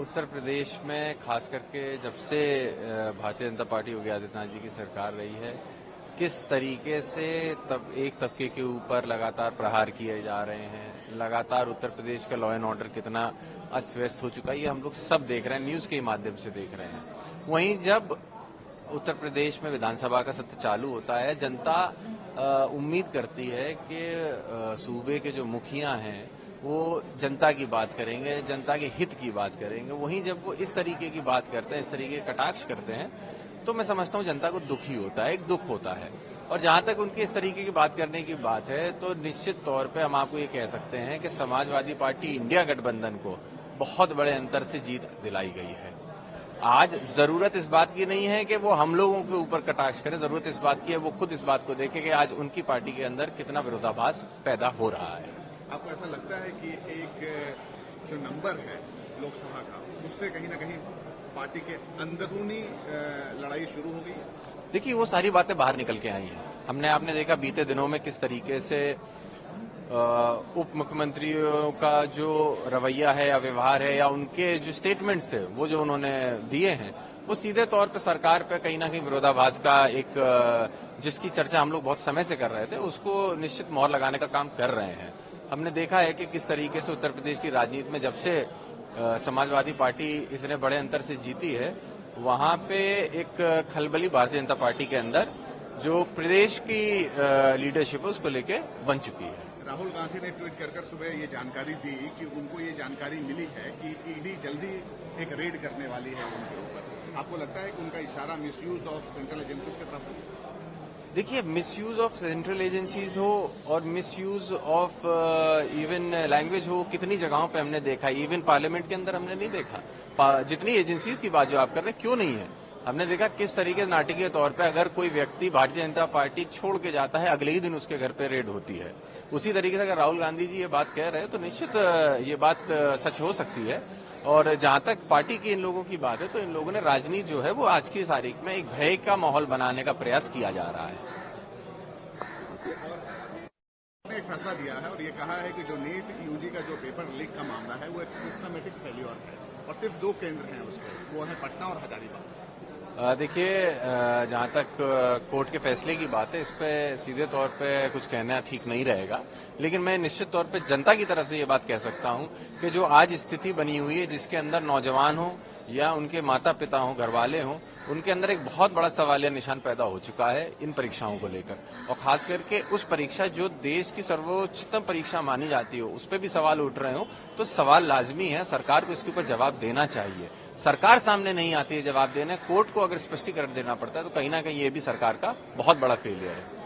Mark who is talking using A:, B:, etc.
A: उत्तर प्रदेश में खास करके जब से भारतीय जनता पार्टी योगी आदित्यनाथ जी की सरकार रही है, किस तरीके से एक तबके के ऊपर लगातार प्रहार किए जा रहे हैं, लगातार उत्तर प्रदेश का लॉ एंड ऑर्डर कितना अस्त व्यस्त हो चुका है, ये हम लोग सब देख रहे हैं, न्यूज के माध्यम से देख रहे हैं। वहीं जब उत्तर प्रदेश में विधानसभा का सत्र चालू होता है, जनता उम्मीद करती है कि सूबे के जो मुखिया हैं वो जनता की बात करेंगे, जनता के हित की बात करेंगे। वहीं जब वो इस तरीके की बात करते हैं, इस तरीके के कटाक्ष करते हैं, तो मैं समझता हूं जनता को दुखी होता है, एक दुख होता है। और जहां तक उनकी इस तरीके की बात करने की बात है, तो निश्चित तौर पे हम आपको ये कह सकते हैं कि समाजवादी पार्टी इंडिया गठबंधन को बहुत बड़े अंतर से जीत दिलाई गई है। आज जरूरत इस बात की नहीं है कि वो हम लोगों के ऊपर कटाक्ष करें, जरूरत इस बात की है वो खुद इस बात को देखें कि आज उनकी पार्टी के अंदर कितना विरोधाभास पैदा हो रहा है।
B: आपको ऐसा लगता है कि एक जो नंबर है लोकसभा का, उससे कहीं ना कहीं पार्टी के अंदरूनी लड़ाई शुरू हो गई है?
A: देखिए, वो सारी बातें बाहर निकल के आई हैं। आपने देखा बीते दिनों में किस तरीके से उप मुख्यमंत्रियों का जो रवैया है या व्यवहार है या उनके जो स्टेटमेंट्स थे वो जो उन्होंने दिए हैं, वो सीधे तौर पे सरकार पे कहीं ना कहीं विरोधाभास का एक जिसकी चर्चा हम लोग बहुत समय से कर रहे थे, उसको निश्चित मोहर लगाने का काम कर रहे हैं। हमने देखा है कि किस तरीके से उत्तर प्रदेश की राजनीति में जब से समाजवादी पार्टी इसने बड़े अंतर से जीती है, वहां पे एक खलबली भारतीय जनता पार्टी के अंदर जो प्रदेश की लीडरशिप है उसको लेके बन चुकी है।
B: राहुल गांधी ने ट्वीट कर सुबह ये जानकारी दी कि उनको ये जानकारी मिली है कि ईडी जल्दी एक रेड करने वाली है उनके ऊपर। आपको लगता है कि उनका इशारा मिसयूज ऑफ सेंट्रल एजेंसीज की तरफ है?
A: देखिए, मिसयूज ऑफ सेंट्रल एजेंसीज हो और मिसयूज ऑफ इवन लैंग्वेज हो, कितनी जगहों पे हमने देखा है। इवन पार्लियामेंट के अंदर हमने नहीं देखा। जितनी एजेंसीज की बात जो आप कर रहे हैं, क्यों नहीं है, हमने देखा किस तरीके से नाटकीय तौर पे अगर कोई व्यक्ति भारतीय जनता पार्टी छोड़ के जाता है, अगले ही दिन उसके घर पे रेड होती है। उसी तरीके से अगर राहुल गांधी जी ये बात कह रहे हैं तो निश्चित ये बात सच हो सकती है। और जहां तक पार्टी की इन लोगों की बात है, तो इन लोगों ने राजनीति जो है वो आज की तारीख में एक भय का माहौल बनाने का प्रयास किया जा रहा है।
B: एक फैसला दिया है और ये कहा है कि जो नीट यूजी का जो पेपर लीक का मामला है वो एक सिस्टमेटिक फेल्योर है और सिर्फ 2 केंद्र हैं उसके, वो है पटना और हजारीबाग।
A: देखिए, जहां तक कोर्ट के फैसले की बात है, इस पे सीधे तौर पे कुछ कहना ठीक नहीं रहेगा, लेकिन मैं निश्चित तौर पे जनता की तरफ से ये बात कह सकता हूं कि जो आज स्थिति बनी हुई है, जिसके अंदर नौजवान हो या उनके माता पिता हो, घर वाले हों, उनके अंदर एक बहुत बड़ा सवालिया निशान पैदा हो चुका है इन परीक्षाओं को लेकर। और खास करके उस परीक्षा जो देश की सर्वोच्चतम परीक्षा मानी जाती हो, उस पर भी सवाल उठ रहे हो, तो सवाल लाजमी है, सरकार को इसके ऊपर जवाब देना चाहिए। सरकार सामने नहीं आती है जवाब देने, कोर्ट को अगर स्पष्टीकरण देना पड़ता है, तो कहीं ना कहीं ये भी सरकार का बहुत बड़ा फेलियर है।